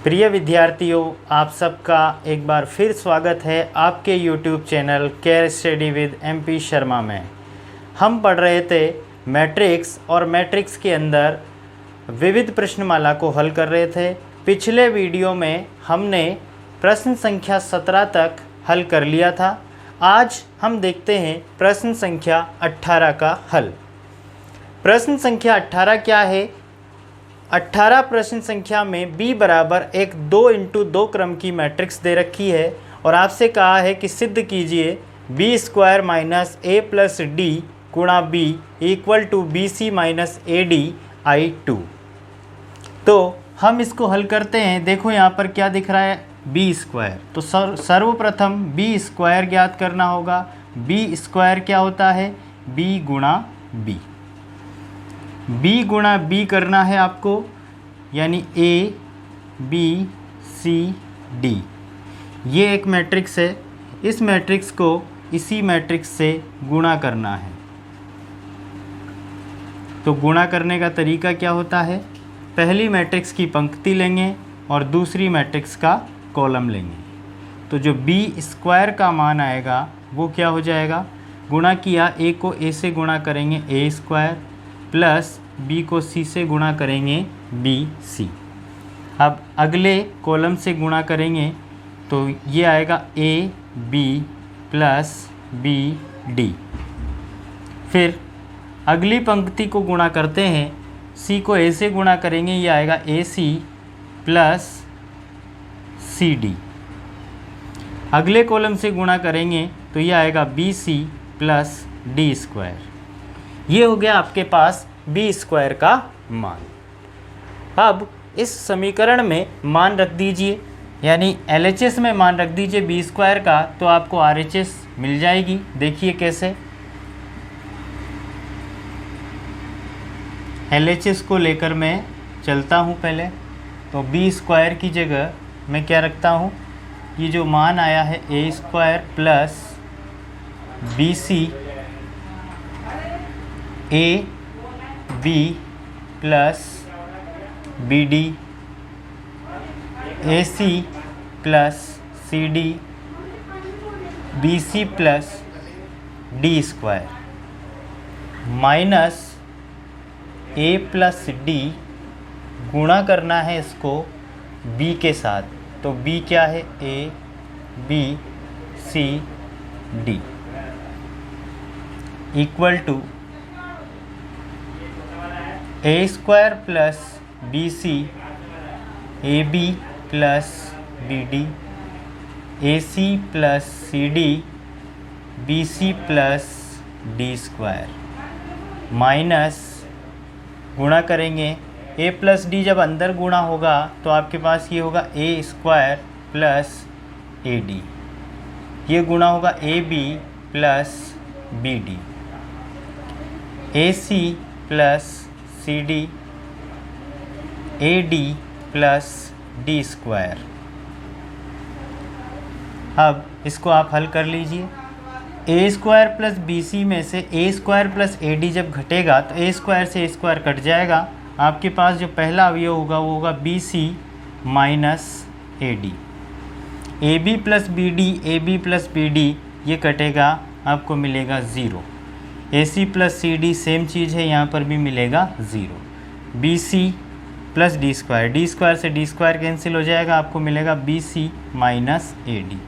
प्रिय विद्यार्थियों, आप सबका एक बार फिर स्वागत है आपके YouTube channel care study with MP Sharma में। हम पढ़ रहे थे मैट्रिक्स और मैट्रिक्स के अंदर विविध प्रश्नमाला को हल कर रहे थे। पिछले वीडियो में हमने प्रश्न संख्या 17 तक हल कर लिया था। आज हम देखते हैं प्रश्न संख्या 18 का हल। प्रश्न संख्या 18 क्या है? 18 प्रश्न संख्या में b बराबर एक 2 इंटू 2 क्रम की मैट्रिक्स दे रखी है और आपसे कहा है कि सिद्ध कीजिए B square minus A plus D गुणा B equal to B C minus A D I2। तो हम इसको हल करते हैं। देखो यहाँ पर क्या दिख रहा है, बी स्क्वायर। तो सर्वप्रथम बी स्क्वायर ज्ञात करना होगा। बी स्क्वायर क्या होता है? बी गुणा बी। बी गुणा बी करना है आपको, यानी ए बी सी डी। ये एक मैट्रिक्स है। इस मैट्रिक्स को इसी मैट्रिक्स से गुणा करना है। तो गुणा करने का तरीका क्या होता है? पहली मैट्रिक्स की पंक्ति लेंगे और दूसरी मैट्रिक्स का कॉलम लेंगे। तो जो बी स्क्वायर का मान आएगा वो क्या हो जाएगा? गुणा किया, ए को ए से गुणा करेंगे ए स्क्वायर, प्लस बी को सी से गुणा करेंगे बी सी। अब अगले कॉलम से गुणा करेंगे तो ये आएगा A B plus B D. फिर अगली पंक्ति को गुणा करते हैं, सी को ए से गुणा करेंगे, ये आएगा A C plus C D. अगले कॉलम से गुणा करेंगे तो ये आएगा B C plus D square. ये हो गया आपके पास बी स्क्वायर का मान। अब इस समीकरण में मान रख दीजिए, यानी LHS में मान रख दीजिए बी स्क्वायर का, तो आपको RHS मिल जाएगी। देखिए कैसे। LHS को लेकर मैं चलता हूँ पहले। तो बी स्क्वायर की जगह मैं क्या रखता हूँ? ये जो मान आया है A square plus B C A B plus B D A C plus C D B C plus D square minus A plus D. गुणा करना है इसको बी के साथ। तो बी क्या है? A B C D equal to A square plus B C A B plus B D A C plus C D B C plus D square minus गुणा करेंगे। ए प्लस डी जब अंदर गुणा होगा तो आपके पास ये होगा A square plus A D. ये गुणा होगा A B plus B D A C plus C D A D plus D square. अब इसको आप हल कर लीजिए। A square plus B C में से A square plus A D जब घटेगा तो ए स्क्वायर से ए स्क्वायर कट जाएगा। आपके पास जो पहला अवयव होगा वो होगा B C minus A D. A B plus B D A B plus B D ये कटेगा, आपको मिलेगा 0। A C plus C D same चीज़ है, यहाँ पर भी मिलेगा 0। B C plus D square से डी स्क्वायर कैंसिल हो जाएगा, आपको मिलेगा B C minus A D.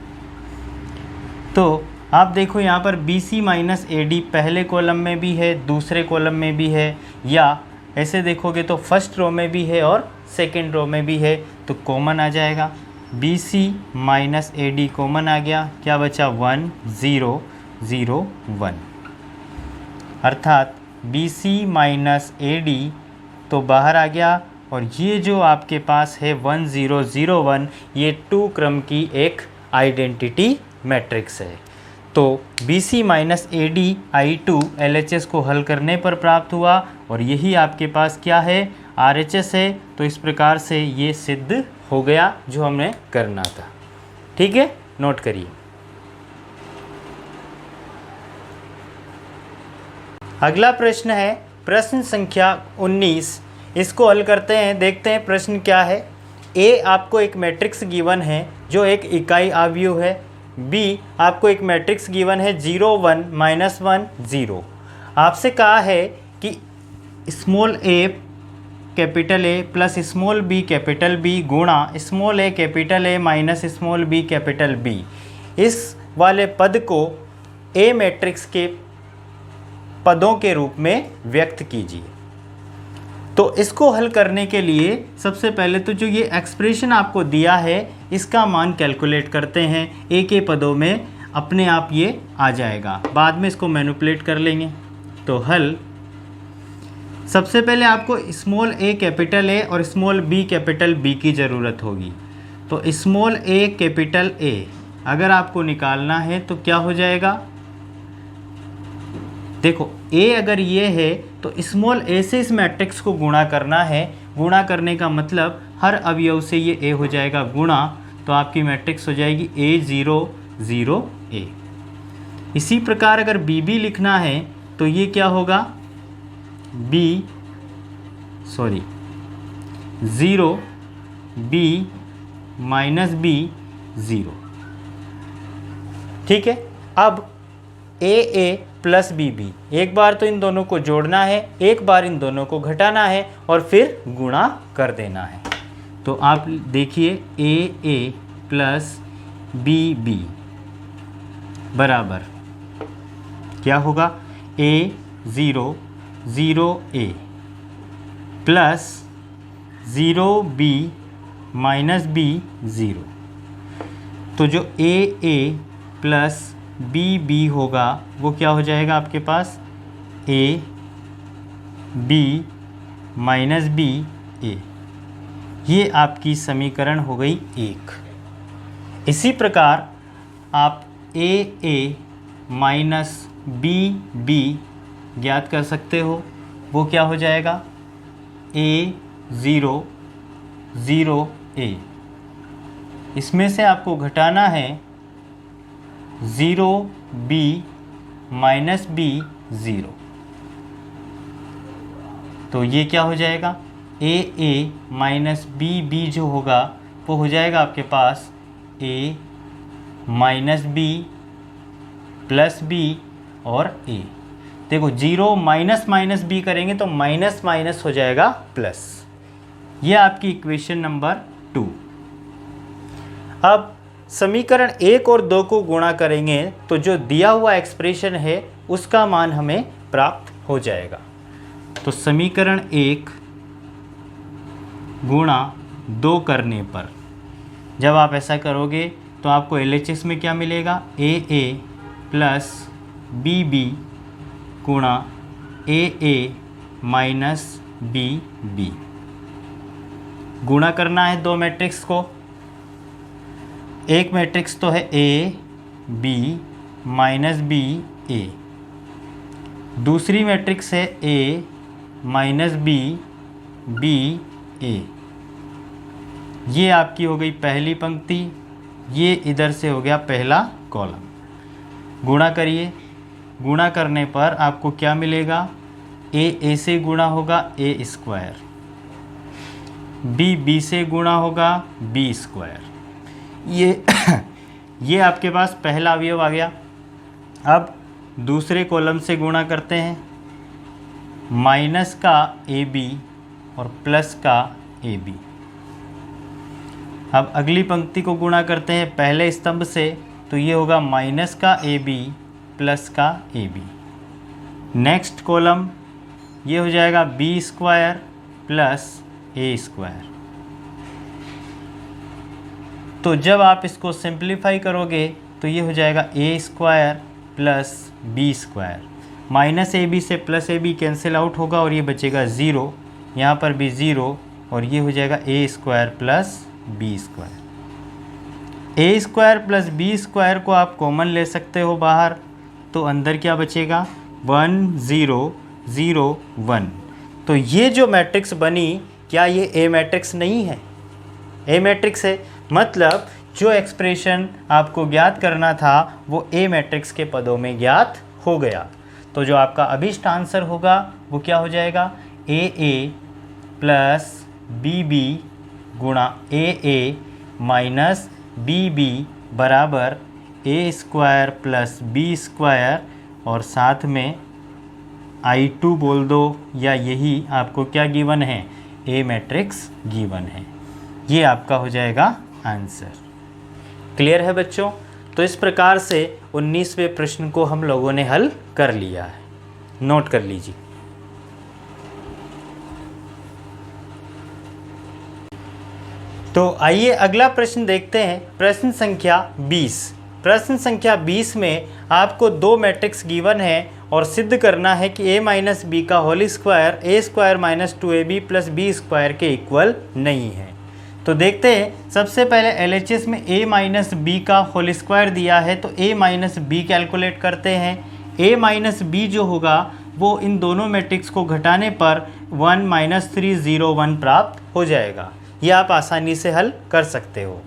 तो आप देखो यहाँ पर B C minus A D पहले कॉलम में भी है, दूसरे कॉलम में भी है, या ऐसे देखोगे तो फर्स्ट रो में भी है और सेकेंड रो में भी है। तो कॉमन आ जाएगा, B C minus A D common आ गया। क्या बचा? 1 0 0 1, अर्थात B C minus A D तो बाहर आ गया। और ये जो आपके पास है 1 0 0 1, ये 2 क्रम की एक आइडेंटिटी मैट्रिक्स है। तो B C minus A D I2 LHS को हल करने पर प्राप्त हुआ और यही आपके पास क्या है? RHS है। तो इस प्रकार से ये सिद्ध हो गया जो हमने करना था। ठीक है, नोट करिए। अगला प्रश्न है प्रश्न संख्या 19। इसको हल करते हैं, देखते हैं प्रश्न क्या है। ए आपको एक मैट्रिक्स गिवन है जो एक इकाई अवयव है, बी आपको एक मैट्रिक्स गिवन है 0 1 -1 0। आपसे कहा है कि small A capital A plus small B capital B गुणा small A capital A minus small B capital B, इस वाले पद को ए मैट्रिक्स के पदों के रूप में व्यक्त कीजिए। तो इसको हल करने के लिए सबसे पहले तो जो ये एक्सप्रेशन आपको दिया है इसका मान कैलकुलेट करते हैं। ए के पदों में अपने आप ये आ जाएगा, बाद में इसको मैनिपुलेट कर लेंगे। तो हल, सबसे पहले आपको स्मॉल ए कैपिटल ए और स्मॉल बी कैपिटल बी की ज़रूरत होगी। तो स्मॉल ए कैपिटल ए अगर आपको निकालना है तो क्या हो जाएगा, देखो ए अगर ये है तो स्मॉल ए से इस मैट्रिक्स को गुणा करना है। गुणा करने का मतलब हर अवयव से ये ए हो जाएगा गुणा, तो आपकी मैट्रिक्स हो जाएगी ए 0 0 ए। इसी प्रकार अगर बी बी लिखना है तो ये क्या होगा, बी 0 बी माइनस बी 0। ठीक है, अब ए प्लस बी बी, एक बार तो इन दोनों को जोड़ना है, एक बार इन दोनों को घटाना है और फिर गुणा कर देना है। तो आप देखिए ए प्लस बी बी बराबर क्या होगा, ए 0 0 ए प्लस 0 बी माइनस बी 0। तो जो ए प्लस बी बी होगा वो क्या हो जाएगा आपके पास, ए बी माइनस बी ए। ये आपकी समीकरण हो गई 1। इसी प्रकार आप ए माइनस बी बी ज्ञात कर सकते हो, वो क्या हो जाएगा, ए 0 0 ए। इसमें से आपको घटाना है 0 बी माइनस बी 0। तो ये क्या हो जाएगा, ए माइनस बी बी जो होगा वो हो जाएगा आपके पास ए माइनस बी प्लस बी और ए। देखो 0 माइनस माइनस बी करेंगे तो माइनस माइनस हो जाएगा प्लस। ये आपकी इक्वेशन नंबर 2। अब समीकरण 1 और 2 को गुणा करेंगे तो जो दिया हुआ एक्सप्रेशन है उसका मान हमें प्राप्त हो जाएगा। तो समीकरण 1 गुणा 2 करने पर जब आप ऐसा करोगे तो आपको LHS में क्या मिलेगा, ए प्लस बी बी गुणा ए माइनस बी बी। गुणा करना है दो मैट्रिक्स को, एक मैट्रिक्स तो है ए बी माइनस बी ए, दूसरी मैट्रिक्स है ए माइनस बी बी ए। ये आपकी हो गई पहली पंक्ति, ये इधर से हो गया पहला कॉलम। गुणा करिए, गुणा करने पर आपको क्या मिलेगा, ए से गुणा होगा ए स्क्वायर, बी से गुणा होगा बी स्क्वायर। ये आपके पास पहला अवयव आ गया। अब दूसरे कॉलम से गुणा करते हैं, माइनस का ए बी और प्लस का ए बी। अब अगली पंक्ति को गुणा करते हैं पहले स्तंभ से, तो ये होगा माइनस का ए बी प्लस का ए बी। नेक्स्ट कॉलम ये हो जाएगा बी स्क्वायर प्लस ए स्क्वायर। तो जब आप इसको सिंप्लीफाई करोगे तो ये हो जाएगा A square plus B square. Minus A B से plus A B cancel out होगा और ये बचेगा 0, यहाँ पर भी 0 और ये हो जाएगा A square plus B square. A square plus B square को आप कॉमन ले सकते हो बाहर, तो अंदर क्या बचेगा 1 0 0 1। तो ये जो मैट्रिक्स बनी, क्या ये ए मैट्रिक्स नहीं है? ए मैट्रिक्स है, मतलब जो एक्सप्रेशन आपको ज्ञात करना था वो ए मैट्रिक्स के पदों में ज्ञात हो गया। तो जो आपका अभिष्ट आंसर होगा वो क्या हो जाएगा, ए प्लस बी बी गुणा ए ए माइनस बी बी बराबर ए स्क्वायर प्लस बी स्क्वायर और साथ में I2 बोल दो, या यही आपको क्या गिवन है, ए मैट्रिक्स गिवन है। ये आपका हो जाएगा आंसर। क्लियर है बच्चों? तो इस प्रकार से 19वें प्रश्न को हम लोगों ने हल कर लिया है, नोट कर लीजिए। तो आइए अगला प्रश्न देखते हैं, प्रश्न संख्या 20। प्रश्न संख्या 20 में आपको दो मैट्रिक्स गिवन है और सिद्ध करना है कि a माइनस बी का whole square A square minus 2ab plus B square के इक्वल नहीं है। तो देखते हैं, सबसे पहले LHS में a माइनस बी का होल स्क्वायर दिया है तो a माइनस बी कैलकुलेट करते हैं। a माइनस बी जो होगा वो इन दोनों मैट्रिक्स को घटाने पर 1 माइनस 3 0 1 प्राप्त हो जाएगा। ये आप आसानी से हल कर सकते हो।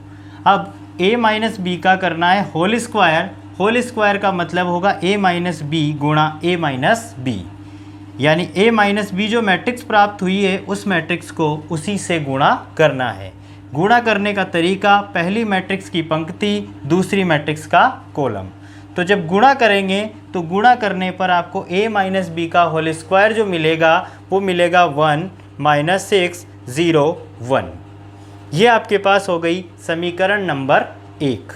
अब a माइनस बी का करना है होल स्क्वायर। होल स्क्वायर का मतलब होगा a माइनस बी गुणा a माइनस बी, यानी a माइनस बी जो मैट्रिक्स प्राप्त हुई है उस मैट्रिक्स को उसी से गुणा करना है। गुणा करने का तरीका, पहली मैट्रिक्स की पंक्ति, दूसरी मैट्रिक्स का कॉलम। तो जब गुणा करेंगे तो गुणा करने पर आपको a माइनस बी का होल स्क्वायर जो मिलेगा वो मिलेगा 1 माइनस 6 0 1। ये आपके पास हो गई समीकरण नंबर 1।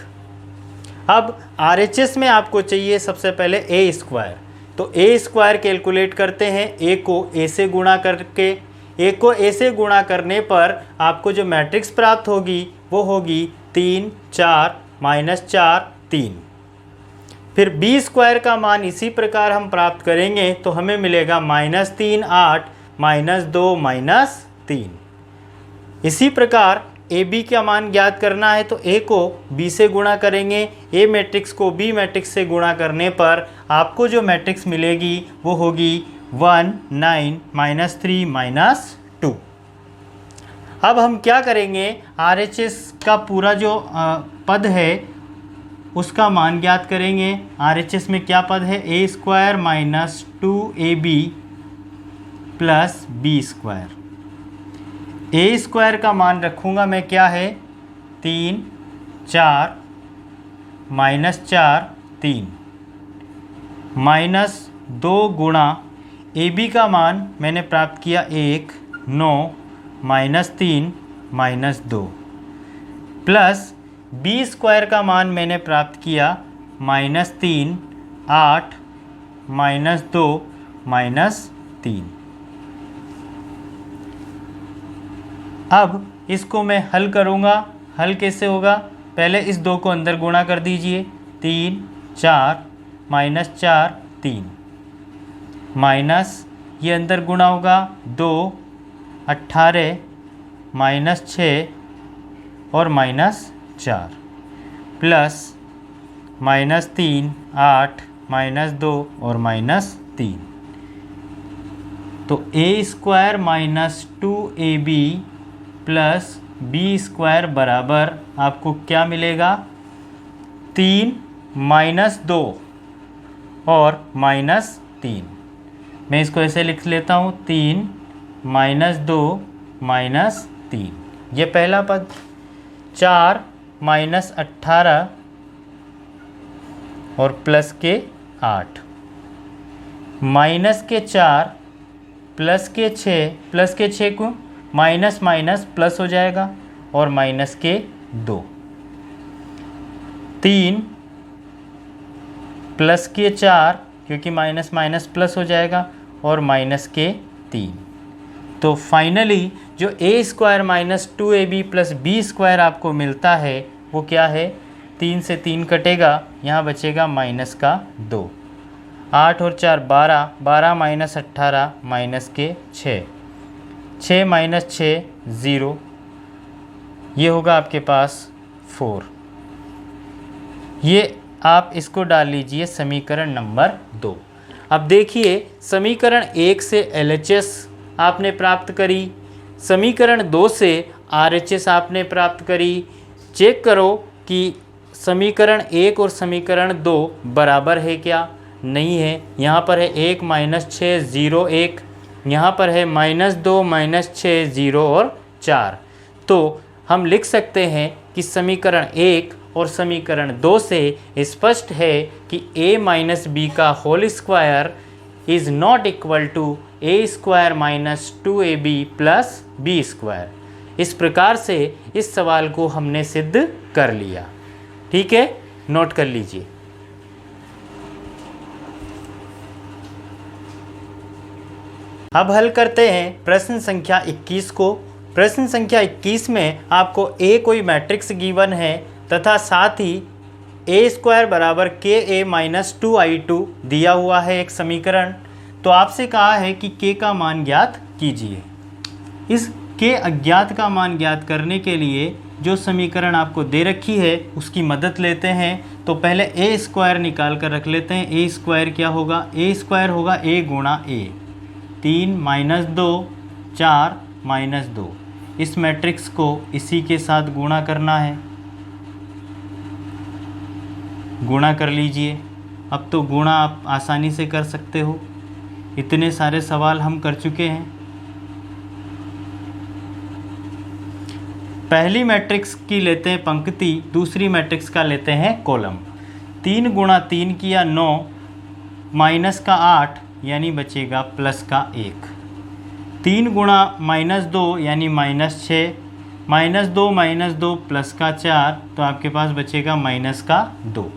अब RHS में आपको चाहिए सबसे पहले a स्क्वायर। तो a स्क्वायर कैलकुलेट करते हैं। a को a से गुणा करके, a को a से गुणा करने पर आपको जो मैट्रिक्स प्राप्त होगी वो होगी 3 4 माइनस 4 3। फिर b स्क्वायर का मान इसी प्रकार हम प्राप्त करेंगे तो हमें मिलेगा माइनस 3 8 माइनस 2 माइनस 3। इसी प्रकार ए बी का मान ज्ञात करना है तो a को b से गुणा करेंगे, a मैट्रिक्स को b मैट्रिक्स से गुणा करने पर आपको जो मैट्रिक्स मिलेगी वो होगी 1 9 माइनस 3 माइनस 2। अब हम क्या करेंगे, RHS का पूरा जो पद है उसका मान ज्ञात करेंगे। RHS में क्या पद है, a square minus 2ab plus B square. a square का मान रखूँगा मैं, क्या है 3 4 माइनस 4 3 माइनस 2 गुणा ab का मान मैंने प्राप्त किया 1 9 minus 3 minus 2 plus b square का मान मैंने प्राप्त किया माइनस 3 8 माइनस 2 माइनस 3। अब इसको मैं हल करूँगा। हल कैसे होगा, पहले इस 2 को अंदर गुणा कर दीजिए, 3 4 माइनस 4 3 माइनस ये अंदर गुणा होगा 2 18 माइनस 6 और माइनस 4 प्लस माइनस 3 8 माइनस 2 और माइनस 3। तो a square minus 2ab plus B square बराबर आपको क्या मिलेगा, 3 माइनस 2 और माइनस 3। मैं इसको ऐसे लिख लेता हूँ, 3 माइनस 2 माइनस 3। ये पहला पद। 4 माइनस 18 और प्लस के 8 माइनस के 4 प्लस के 6, प्लस के 6 को माइनस माइनस प्लस हो जाएगा और माइनस के 2 3 प्लस के 4 क्योंकि माइनस माइनस प्लस हो जाएगा और माइनस के 3। तो फाइनली जो a square minus 2ab plus B square आपको मिलता है वो क्या है, 3 से 3 कटेगा, यहाँ बचेगा माइनस का 2। 8 और 4 12, 12 माइनस 18 माइनस के 6, 6 माइनस 6 0। ये होगा आपके पास 4। ये आप इसको डाल लीजिए समीकरण नंबर 2। अब देखिए, समीकरण 1 से LHS आपने प्राप्त करी, समीकरण 2 से RHS आपने प्राप्त करी। चेक करो कि समीकरण 1 और समीकरण 2 बराबर है क्या, नहीं है। यहाँ पर है 1 माइनस 6 0 1, यहाँ पर है माइनस 2 माइनस 6 0 और 4। तो हम लिख सकते हैं कि समीकरण 1 और समीकरण 2 से स्पष्ट है कि a माइनस बी का whole square is not equal to A square minus 2ab plus B square. इस प्रकार से इस सवाल को हमने सिद्ध कर लिया। ठीक है, नोट कर लीजिए। अब हल करते हैं प्रश्न संख्या 21 को। प्रश्न संख्या 21 में आपको a कोई मैट्रिक्स गिवन है तथा साथ ही ए स्क्वायर बराबर के ए माइनस 2i2 दिया हुआ है एक समीकरण। तो आपसे कहा है कि k का मान ज्ञात कीजिए। इस k अज्ञात का मान ज्ञात करने के लिए जो समीकरण आपको दे रखी है उसकी मदद लेते हैं। तो पहले ए स्क्वायर निकाल कर रख लेते हैं। ए स्क्वायर क्या होगा? ए स्क्वायर होगा a गुणा a, 3 माइनस 2 4 माइनस 2। इस मैट्रिक्स को इसी के साथ गुणा करना है, गुणा कर लीजिए। अब तो गुणा आप आसानी से कर सकते हो, इतने सारे सवाल हम कर चुके हैं। पहली मैट्रिक्स की लेते हैं पंक्ति, दूसरी मैट्रिक्स का लेते हैं कॉलम। 3 गुणा 3 किया 9, माइनस का 8 यानी बचेगा प्लस का 1। 3 गुणा माइनस 2 यानी माइनस 6, माइनस 2 प्लस का 4, तो आपके पास बचेगा माइनस का 2।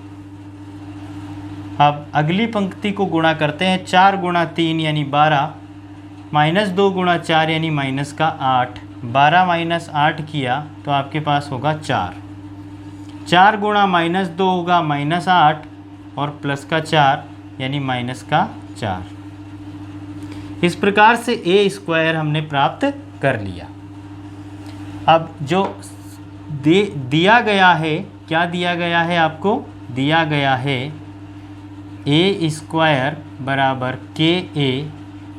अब अगली पंक्ति को गुणा करते हैं। 4 गुणा 3 यानी 12, माइनस 2 गुणा 4 यानी माइनस का 8, 12 माइनस 8 किया तो आपके पास होगा 4। 4 गुणा माइनस 2 होगा माइनस 8 और प्लस का 4 यानी माइनस का 4। इस प्रकार से ए स्क्वायर हमने प्राप्त कर लिया। अब जो दिया गया है, क्या दिया गया है आपको? दिया गया है ए स्क्वायर बराबर के ए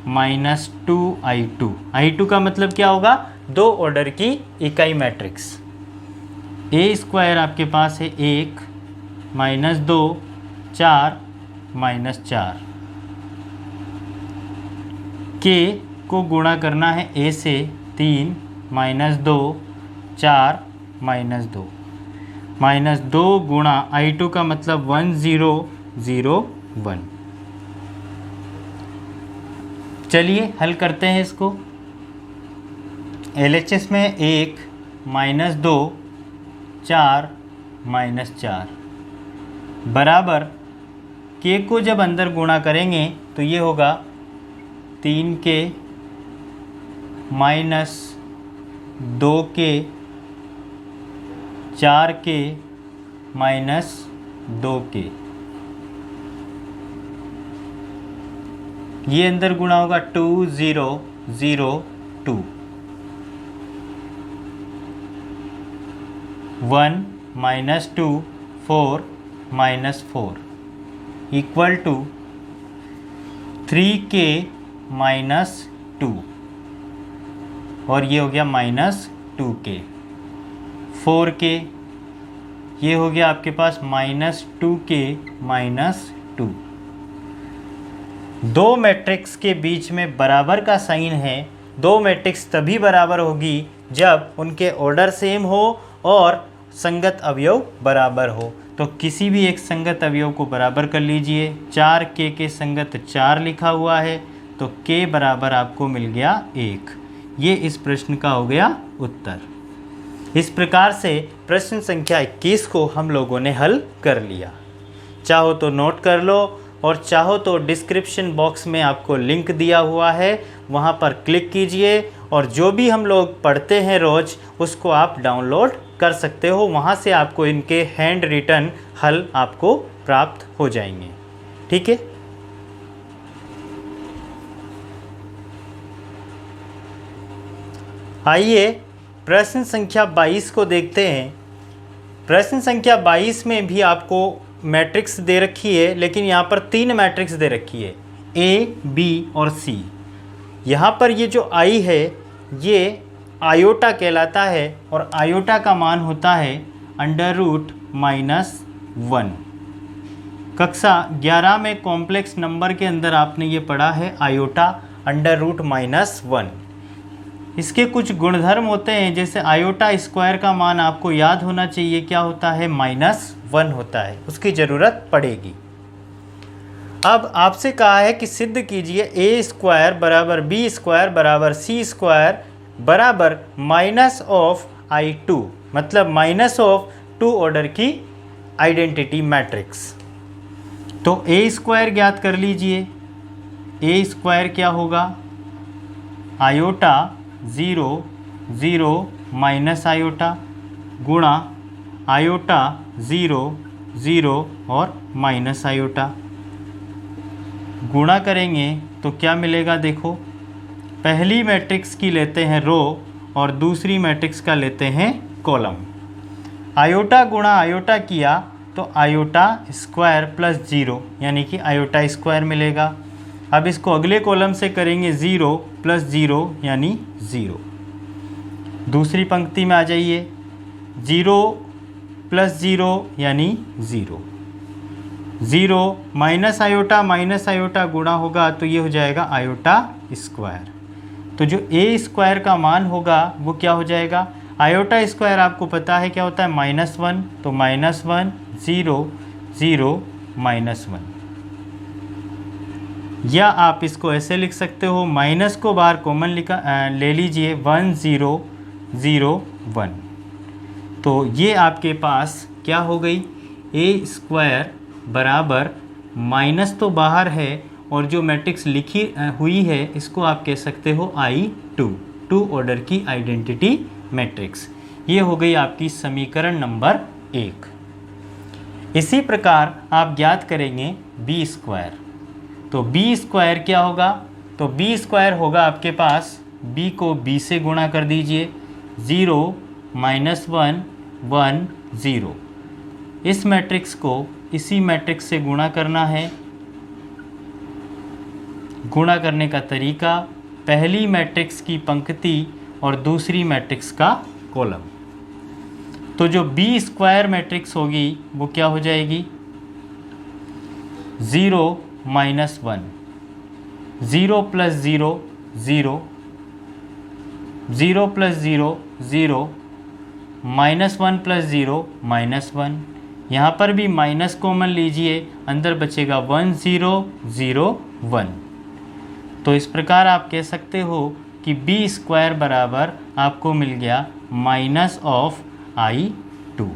माइनस 2i2। i2 का मतलब क्या होगा? 2 ऑर्डर की इकाई मैट्रिक्स। ए स्क्वायर आपके पास है 1 माइनस 2 4 माइनस 4। के को गुणा करना है ए से, 3 माइनस 2 4 माइनस 2, माइनस 2 गुणा i2 का मतलब 1001। चलिए हल करते हैं इसको। LHS में 1 माइनस 2 4 माइनस 4 बराबर के को जब अंदर गुणा करेंगे तो ये होगा 3 के माइनस 2 के 4 के माइनस 2 के, ये अंदर गुणा होगा 2002। 1 माइनस 2 4 माइनस 4 इक्वल टू 3 के माइनस 2 और ये हो गया माइनस 2 के। 4 के ये हो गया आपके पास माइनस 2 के माइनस 2। दो मैट्रिक्स के बीच में बराबर का साइन है। दो मैट्रिक्स तभी बराबर होगी जब उनके ऑर्डर सेम हो और संगत अवयव बराबर हो। तो किसी भी एक संगत अवयव को बराबर कर लीजिए। 4 के संगत 4 लिखा हुआ है तो k बराबर आपको मिल गया 1। ये इस प्रश्न का हो गया उत्तर। इस प्रकार से प्रश्न संख्या 21 को हम लोगों ने हल कर लिया। चाहो तो नोट कर लो और चाहो तो डिस्क्रिप्शन बॉक्स में आपको लिंक दिया हुआ है, वहाँ पर क्लिक कीजिए और जो भी हम लोग पढ़ते हैं रोज़ उसको आप डाउनलोड कर सकते हो। वहाँ से आपको इनके हैंड रिटन हल आपको प्राप्त हो जाएंगे। ठीक है। आइए प्रश्न संख्या 22 को देखते हैं। प्रश्न संख्या 22 में भी आपको मैट्रिक्स दे रखी है, लेकिन यहाँ पर 3 मैट्रिक्स दे रखी है, A, B और C। यहाँ पर ये जो I है ये आयोटा कहलाता है और आयोटा का मान होता है √-1। कक्षा 11 में कॉम्प्लेक्स नंबर के अंदर आपने ये पढ़ा है आयोटा √-1। इसके कुछ गुणधर्म होते हैं, जैसे आयोटा स्क्वायर का मान आपको याद होना चाहिए, क्या होता है, -1 होता है, उसकी ज़रूरत पड़ेगी। अब आपसे कहा है कि सिद्ध कीजिए ए स्क्वायर बराबर बी स्क्वायर बराबर सी स्क्वायर बराबर -(i2), मतलब -(2) ऑर्डर की आइडेंटिटी मैट्रिक्स। तो ए स्क्वायर ज्ञात कर लीजिए। ए स्क्वायर क्या होगा, आयोटा 0 0 माइनस आयोटा गुणा आयोटा 0 0 और माइनस आयोटा, गुणा करेंगे तो क्या मिलेगा, देखो पहली मैट्रिक्स की लेते हैं रो और दूसरी मैट्रिक्स का लेते हैं कॉलम। आयोटा गुणा आयोटा किया तो आयोटा स्क्वायर प्लस 0 यानी कि आयोटा स्क्वायर मिलेगा। अब इसको अगले कॉलम से करेंगे 0 प्लस 0 यानी 0। दूसरी पंक्ति में आ जाइए, 0 प्लस 0 यानी 0, 0 माइनस आयोटा गुणा होगा तो ये हो जाएगा आयोटा स्क्वायर। तो जो ए स्क्वायर का मान होगा वो क्या हो जाएगा, आयोटा स्क्वायर आपको पता है क्या होता है, -1, तो -1 0 0 -1। या आप इसको ऐसे लिख सकते हो, माइनस को बाहर कॉमन ले लीजिए, 1 0 0 1। तो ये आपके पास क्या हो गई, ए स्क्वायर बराबर माइनस तो बाहर है और जो मैट्रिक्स लिखी हुई है इसको आप कह सकते हो I2, 2 ऑर्डर की आइडेंटिटी मैट्रिक्स। ये हो गई आपकी समीकरण नंबर 1। इसी प्रकार आप ज्ञात करेंगे बी स्क्वायर। तो बी स्क्वायर क्या होगा, तो बी स्क्वायर होगा आपके पास, बी को बी से गुणा कर दीजिए, 0 -1 1 0। इस मैट्रिक्स को इसी मैट्रिक्स से गुणा करना है। गुणा करने का तरीका, पहली मैट्रिक्स की पंक्ति और दूसरी मैट्रिक्स का कॉलम। तो जो बी स्क्वायर मैट्रिक्स होगी वो क्या हो जाएगी, 0 -1, 0 प्लस 0 0, 0 प्लस 0 0, -1 प्लस 0 -1। यहाँ पर भी माइनस कॉमन लीजिए, अंदर बचेगा 1 0 0 1। तो इस प्रकार आप कह सकते हो कि बी स्क्वायर बराबर आपको मिल गया -(i2),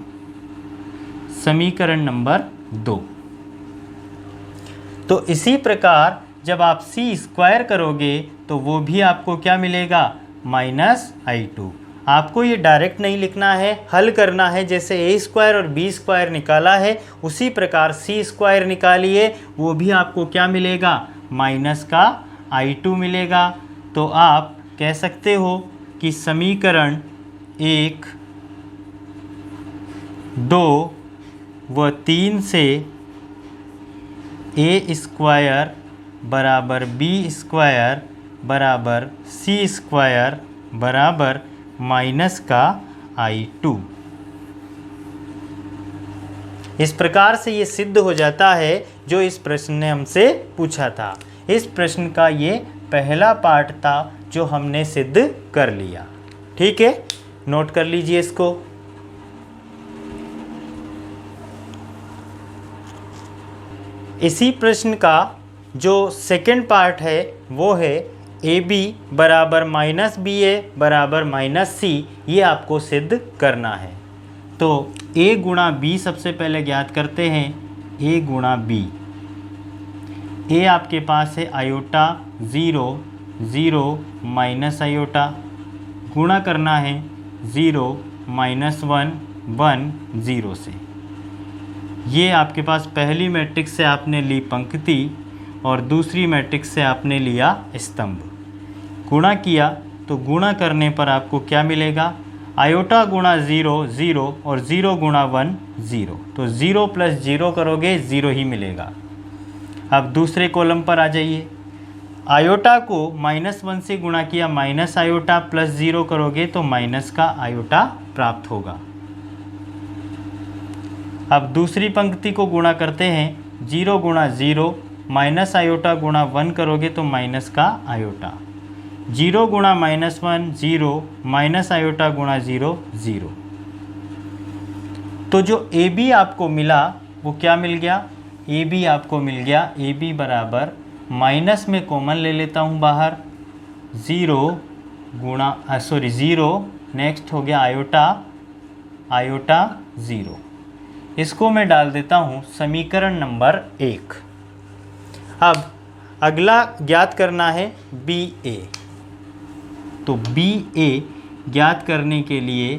समीकरण नंबर 2। तो इसी प्रकार जब आप सी स्क्वायर करोगे तो वो भी आपको क्या मिलेगा, -(i2). आपको ये डायरेक्ट नहीं लिखना है, हल करना है। जैसे ए स्क्वायर और बी स्क्वायर निकाला है उसी प्रकार सी स्क्वायर निकालिए, वो भी आपको क्या मिलेगा, -(i2) मिलेगा। तो आप कह सकते हो कि समीकरण 1 2 व 3 से ए स्क्वायर बराबर बी स्क्वायर बराबर सी स्क्वायर बराबर -(i2). इस प्रकार से ये सिद्ध हो जाता है जो इस प्रश्न ने हमसे पूछा था। इस प्रश्न का ये पहला पार्ट था जो हमने सिद्ध कर लिया। ठीक है, नोट कर लीजिए इसको। इसी प्रश्न का जो सेकंड पार्ट है वो है ए बी बराबर -BA बराबर -C, ये आपको सिद्ध करना है। तो A गुणा B सबसे पहले ज्ञात करते हैं, A गुणा B। A आपके पास है आयोटा 0 0 माइनस आयोटा, गुणा करना है 0 -1 1 0 से। ये आपके पास पहली मैट्रिक्स से आपने ली पंक्ति और दूसरी मैट्रिक्स से आपने लिया स्तंभ। गुणा किया तो गुणा करने पर आपको क्या मिलेगा, आयोटा गुणा 0 0 और 0 गुणा 1 0। तो 0 प्लस 0 करोगे 0 ही मिलेगा। अब दूसरे कॉलम पर आ जाइए, आयोटा को -1 से गुणा किया, माइनस आयोटा प्लस 0 करोगे तो माइनस का आयोटा प्राप्त होगा। अब दूसरी पंक्ति को गुणा करते हैं, 0 गुणा 0 माइनस आयोटा गुणा 1 करोगे तो माइनस का आयोटा। 0 गुणा -1 0 माइनस आयोटा गुणा 0 0। तो जो ए बी आपको मिला वो क्या मिल गया, ए बी आपको मिल गया, ए बी बराबर माइनस में कॉमन ले लेता हूँ बाहर, 0 गुणा 0, नेक्स्ट हो गया आयोटा, आयोटा 0। इसको मैं डाल देता हूँ समीकरण नंबर 1। अब अगला ज्ञात करना है बी ए। तो बी ए ज्ञात करने के लिए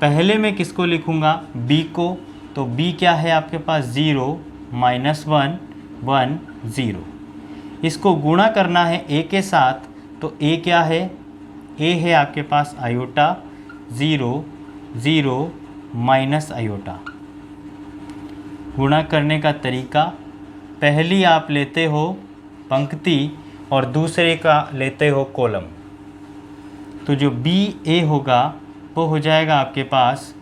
पहले मैं किसको लिखूँगा, बी को। तो बी क्या है आपके पास, 0 -1 1 0। इसको गुणा करना है ए के साथ, तो ए क्या है, ए है आपके पास आयोटा, 0 0 माइनस आयोटा। गुणा करने का तरीका, पहली आप लेते हो पंक्ति और दूसरे का लेते हो कॉलम। तो जो बी ए होगा वो हो जाएगा आपके पास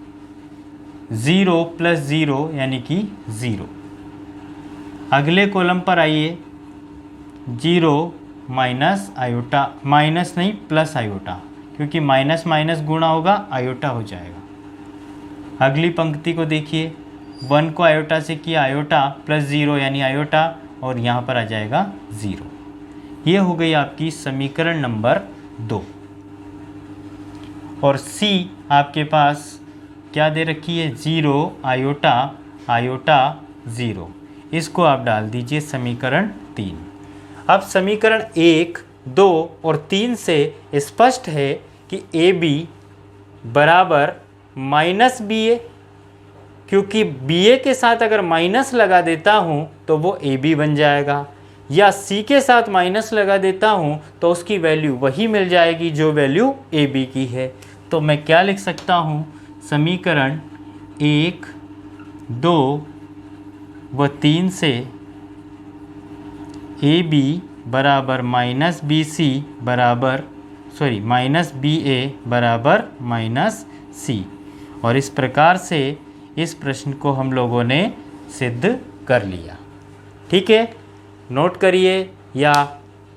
0 + 0 यानी कि 0। अगले कॉलम पर आइए, 0 माइनस आयोटा, माइनस नहीं प्लस आयोटा, क्योंकि माइनस माइनस गुणा होगा आयोटा हो जाएगा। अगली पंक्ति को देखिए, 1 को आयोटा से किया आयोटा +0 यानी आयोटा, और यहाँ पर आ जाएगा 0। ये हो गई आपकी समीकरण नंबर 2। और सी आपके पास क्या दे रखी है, 0 आयोटा आयोटा 0। इसको आप डाल दीजिए समीकरण 3। अब समीकरण 1, 2 और 3 से स्पष्ट है कि ए बी बराबर माइनस बी ए, क्योंकि बी ए के साथ अगर माइनस लगा देता हूँ तो वो ए बी बन जाएगा, या सी के साथ माइनस लगा देता हूँ तो उसकी वैल्यू वही मिल जाएगी जो वैल्यू ए बी की है। तो मैं क्या लिख सकता हूँ, समीकरण 1, 2 व 3 से ए बी बराबर माइनस बी सी बराबर माइनस बी ए बराबर माइनस सी। और इस प्रकार से इस प्रश्न को हम लोगों ने सिद्ध कर लिया। ठीक है, नोट करिए या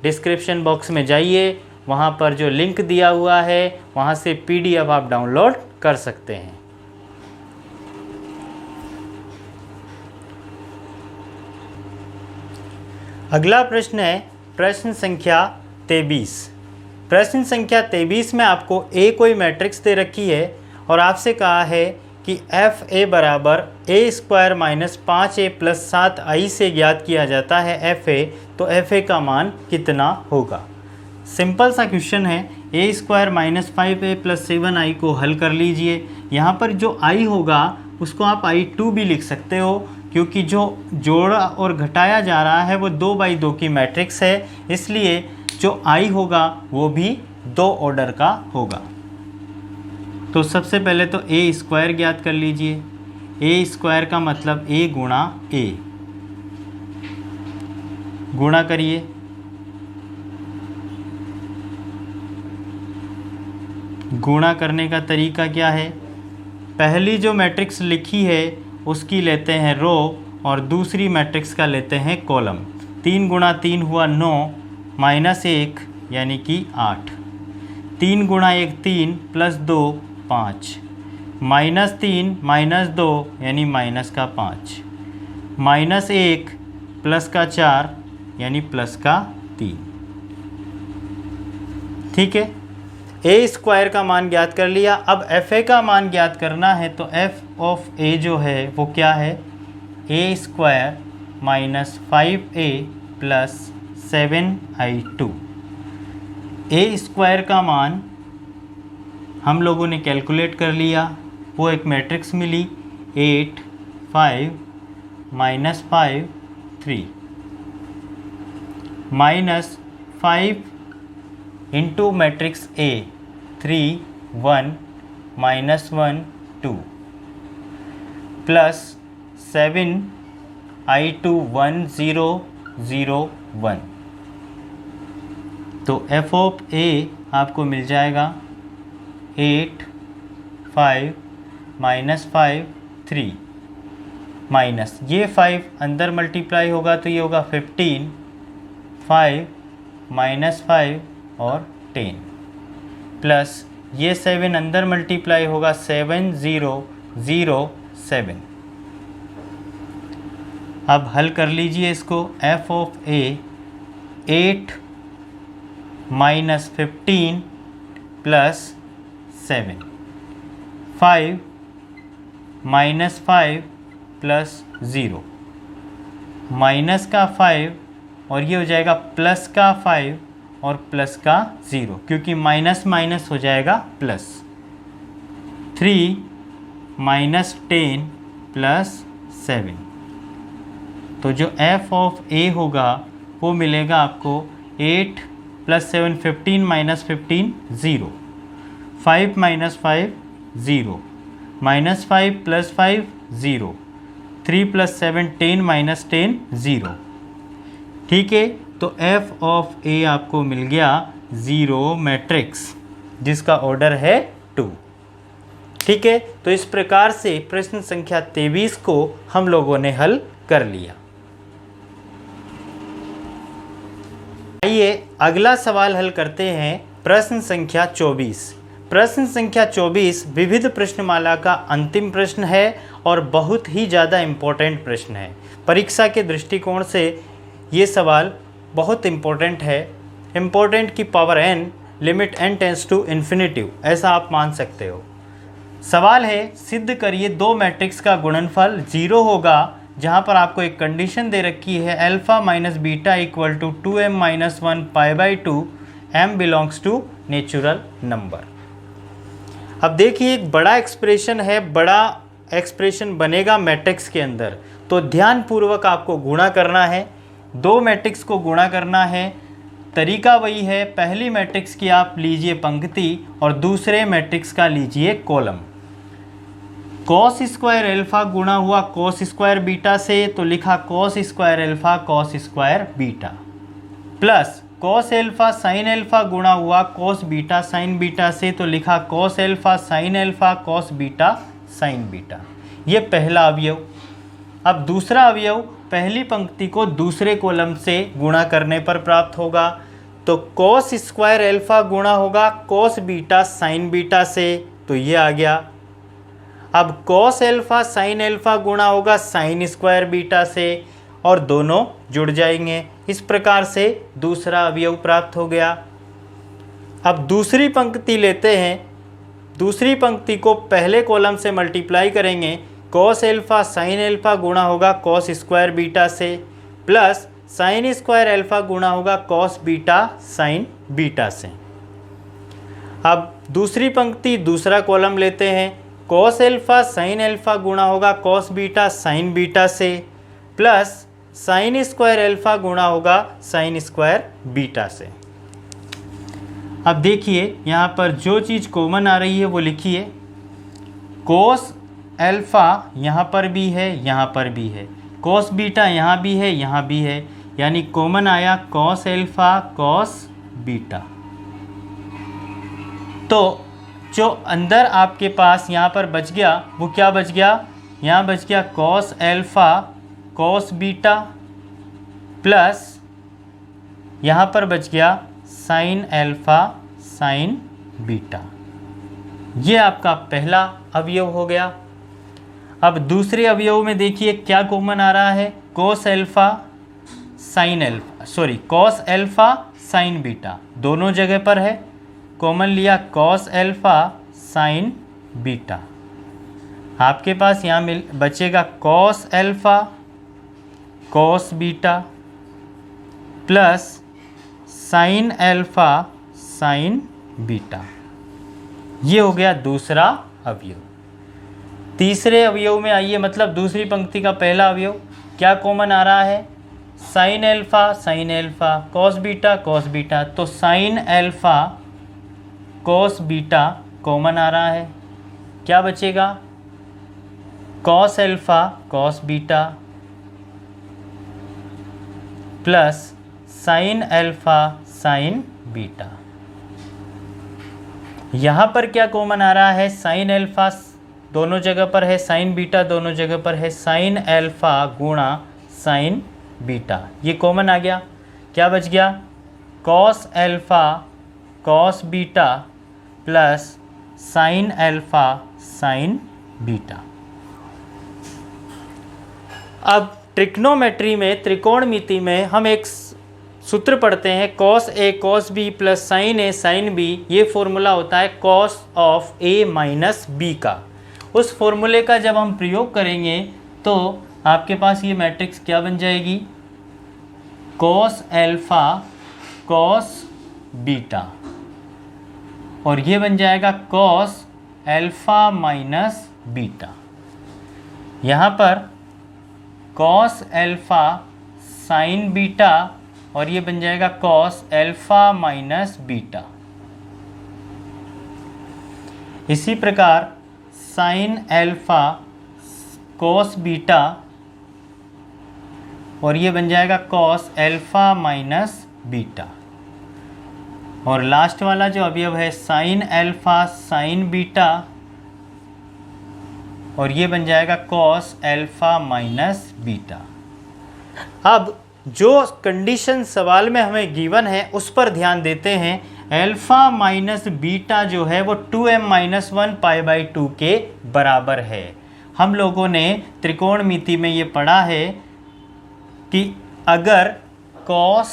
डिस्क्रिप्शन बॉक्स में जाइए, वहाँ पर जो लिंक दिया हुआ है वहाँ से PDF आप डाउनलोड कर सकते हैं। अगला प्रश्न है प्रश्न संख्या 23। प्रश्न संख्या 23 में आपको ए कोई मैट्रिक्स दे रखी है और आपसे कहा है कि एफ ए बराबर a² - 5a + 7i से ज्ञात किया जाता है एफ ए, तो एफ ए का मान कितना होगा। सिंपल सा क्वेश्चन है, a² - 5a + 7i को हल कर लीजिए। यहाँ पर जो i होगा उसको आप i2 भी लिख सकते हो, क्योंकि जो जोड़ा और घटाया जा रहा है वो 2/2 की मैट्रिक्स है, इसलिए जो i होगा वो भी 2 ऑर्डर का होगा। तो सबसे पहले तो a² ज्ञात कर लीजिए। a² का मतलब a गुणा a, गुणा करिए। गुणा करने का तरीका क्या है, पहली जो मैट्रिक्स लिखी है उसकी लेते हैं रो और दूसरी मैट्रिक्स का लेते हैं कॉलम। 3 गुणा 3 हुआ 9 -1 यानी कि 8। 3 गुणा 1 3 + 2 5, -3 -2 यानी माइनस का 5, -1 प्लस का 4 यानी प्लस का 3। ठीक है, a² का मान ज्ञात कर लिया। अब एफ ए का मान ज्ञात करना है, तो एफ ऑफ ए जो है वो क्या है, a² - 5a + 7i2। a² का मान हम लोगों ने कैलकुलेट कर लिया, वो एक मैट्रिक्स मिली 8 5 -5 3 -5 into matrix A 3 1 -1 2 plus 7i2 1 0 0 1। तो f ऑफ A आपको मिल जाएगा 8 5 -5 3 माइनस ये 5 अंदर मल्टीप्लाई होगा तो ये होगा 15 5 -5 और 10 प्लस ये 7 अंदर मल्टीप्लाई होगा 7007। अब हल कर लीजिए इसको। f of a 8 minus 15 plus 7, 5 minus 5 plus 0, minus का 5 और ये हो जाएगा प्लस का 5 और प्लस का 0, क्योंकि माइनस माइनस हो जाएगा प्लस। 3 माइनस 10 प्लस 7, तो जो f ऑफ a होगा वो मिलेगा आपको 8 plus 7 15 minus 15 0, 5 minus 5 0, minus 5 plus 5 0, 3 plus 7 10 minus 10 0। ठीक है, तो f ऑफ a आपको मिल गया 0 मैट्रिक्स जिसका ऑर्डर है 2। ठीक है, तो इस प्रकार से प्रश्न संख्या 23 को हम लोगों ने हल कर लिया। आइए अगला सवाल हल करते हैं, प्रश्न संख्या 24। प्रश्न संख्या 24 विविध प्रश्नमाला का अंतिम प्रश्न है और बहुत ही ज़्यादा इम्पोर्टेंट प्रश्न है। परीक्षा के दृष्टिकोण से ये सवाल बहुत इम्पोर्टेंट है। इम्पोर्टेंट की power n, limit n tends to infinitive, ऐसा आप मान सकते हो। सवाल है, सिद्ध करिए दो मैट्रिक्स का गुणनफल 0 होगा जहाँ पर आपको एक कंडीशन दे रखी है alpha minus beta equal to 2m minus 1 π/2, m belongs to natural number. अब देखिए एक बड़ा एक्सप्रेशन है, बड़ा एक्सप्रेशन बनेगा मैट्रिक्स के अंदर, तो ध्यानपूर्वक आपको गुणा करना है। दो मैट्रिक्स को गुणा करना है। तरीका वही है, पहली मैट्रिक्स की आप लीजिए पंक्ति और दूसरे मैट्रिक्स का लीजिए कॉलम। कॉस स्क्वायर अल्फा गुणा हुआ कॉस स्क्वायर बीटा से, तो लिखा cos square alpha cos square beta, plus cos alpha sign alpha गुणा हुआ कॉस बीटा साइन बीटा से, तो लिखा cos alpha sign alpha cos beta sine beta. ये पहला अवयव। अब दूसरा अवयव, पहली पंक्ति को दूसरे कॉलम से गुणा करने पर प्राप्त होगा, तो कॉस स्क्वायर अल्फा गुणा होगा कॉस बीटा साइन बीटा से, तो ये आ गया। अब कॉस अल्फा साइन अल्फा गुणा होगा साइन स्क्वायर बीटा से और दोनों जुड़ जाएंगे। इस प्रकार से दूसरा अवयव प्राप्त हो गया। अब दूसरी पंक्ति लेते हैं। दूसरी पंक्ति को पहले कॉलम से मल्टीप्लाई करेंगे, कॉस अल्फा साइन अल्फा गुणा होगा कॉस स्क्वायर बीटा से, प्लस साइन स्क्वायर अल्फा गुणा होगा कॉस बीटा साइन बीटा से। अब दूसरी पंक्ति दूसरा कॉलम लेते हैं, कॉस अल्फा साइन अल्फा गुणा होगा कॉस बीटा साइन बीटा से, प्लस साइन स्क्वायर अल्फा गुणा होगा साइन स्क्वायर बीटा से। अब देखिए यहाँ पर जो चीज़ कॉमन आ रही है वो लिखिए। कॉस अल्फा यहाँ पर भी है, यहाँ पर भी है, कॉस बीटा यहाँ भी है, यहाँ भी है, यानी कॉमन आया कॉस अल्फा कॉस बीटा। तो जो अंदर आपके पास यहाँ पर बच गया वो क्या बच गया, यहाँ बच गया cos alpha cos beta, plus यहाँ पर बच गया साइन अल्फा साइन बीटा। ये आपका पहला अवयव हो गया। अब दूसरे अवयव में देखिए क्या कॉमन आ रहा है, cos alpha sine alpha, sorry cos alpha sine beta दोनों जगह पर है। कॉमन लिया कॉस अल्फा साइन बीटा। आपके पास यहाँ बचेगा cos alpha cos beta plus sine alpha sine beta. ये हो गया दूसरा अवयव। तीसरे अवयव में आइए, मतलब दूसरी पंक्ति का पहला अवयव क्या कॉमन आ रहा है, साइन अल्फा कॉस बीटा, तो sine alpha cos beta common आ रहा है। क्या बचेगा, cos alpha cos beta plus sine alpha sine beta. यहाँ पर क्या कॉमन आ रहा है, साइन अल्फा दोनों जगह पर है, साइन बीटा दोनों जगह पर है, साइन अल्फा गुणा साइन बीटा, ये कॉमन आ गया। क्या बच गया, cos alpha cos beta plus sine alpha sine beta. अब ट्रिग्नोमेट्री में, त्रिकोणमिति में हम एक सूत्र पढ़ते हैं, cos A cos B plus sine A sine B. ये फॉर्मूला होता है cos of A minus B का। उस फॉर्मूले का जब हम प्रयोग करेंगे तो आपके पास ये मैट्रिक्स क्या बन जाएगी, कॉस अल्फ़ा कॉस बीटा, और ये बन जाएगा कॉस अल्फ़ा माइनस बीटा। यहाँ पर कॉस अल्फ़ा साइन बीटा और ये बन जाएगा कॉस अल्फ़ा माइनस बीटा। इसी प्रकार साइन अल्फ़ा कॉस बीटा और ये बन जाएगा कॉस अल्फ़ा माइनस बीटा। और लास्ट वाला जो अवयव है साइन अल्फ़ा साइन बीटा और ये बन जाएगा कॉस अल्फ़ा माइनस बीटा। अब जो कंडीशन सवाल में हमें गिवन है उस पर ध्यान देते हैं। अल्फ़ा माइनस बीटा जो है वो 2m-1 π/2 के बराबर है। हम लोगों ने त्रिकोणमिति में ये पढ़ा है कि अगर cos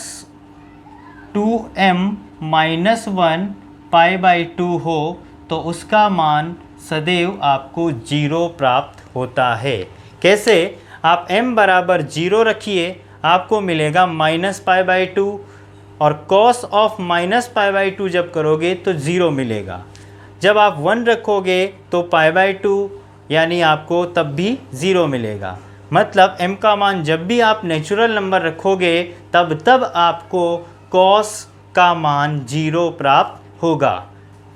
2m-1 π/2 हो तो उसका मान सदैव आपको 0 प्राप्त होता है। कैसे? आप m बराबर 0 रखिए, आपको मिलेगा -π/2 और cos ऑफ -π/2 जब करोगे तो 0 मिलेगा। जब आप 1 रखोगे तो π/2 यानी आपको तब भी 0 मिलेगा। मतलब m का मान जब भी आप नेचुरल नंबर रखोगे तब आपको cos का मान 0 प्राप्त होगा।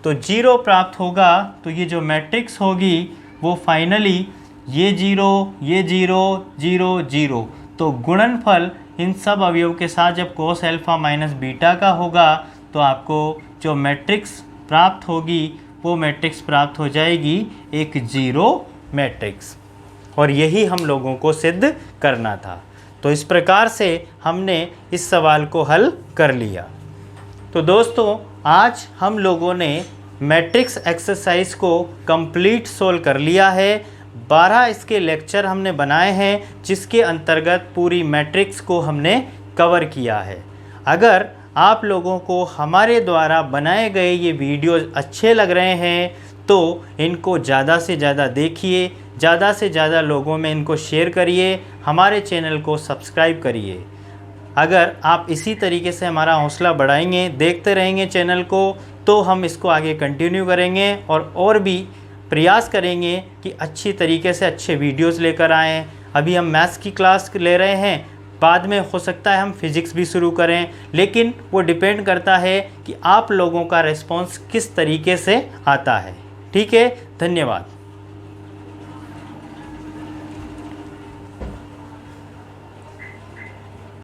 तो 0 प्राप्त होगा तो ये जो मैट्रिक्स होगी वो फाइनली ये 0 ये 0 0 0, तो गुणनफल इन सब अवयव के साथ जब cos अल्फ़ा माइनस बीटा का होगा तो आपको जो मैट्रिक्स प्राप्त होगी वो मैट्रिक्स प्राप्त हो जाएगी एक 0 मैट्रिक्स। और यही हम लोगों को सिद्ध करना था। तो इस प्रकार से हमने इस सवाल को हल कर लिया। तो दोस्तों आज हम लोगों ने मैट्रिक्स एक्सरसाइज को कंप्लीट सोल्व कर लिया है। 12 इसके लेक्चर हमने बनाए हैं जिसके अंतर्गत पूरी मैट्रिक्स को हमने कवर किया है। अगर आप लोगों को हमारे द्वारा बनाए गए ये वीडियोज़ अच्छे लग रहे हैं तो इनको ज़्यादा से ज़्यादा देखिए, ज़्यादा से ज़्यादा लोगों में इनको शेयर करिए, हमारे चैनल को सब्सक्राइब करिए। अगर आप इसी तरीके से हमारा हौसला बढ़ाएंगे, देखते रहेंगे चैनल को, तो हम इसको आगे कंटिन्यू करेंगे और भी प्रयास करेंगे कि अच्छी तरीके से अच्छे वीडियोस लेकर आएँ। अभी हम मैथ्स की क्लास ले रहे हैं, बाद में हो सकता है हम फिज़िक्स भी शुरू करें, लेकिन वो डिपेंड करता है कि आप लोगों का रिस्पॉन्स किस तरीके से आता है। ठीक है, धन्यवाद।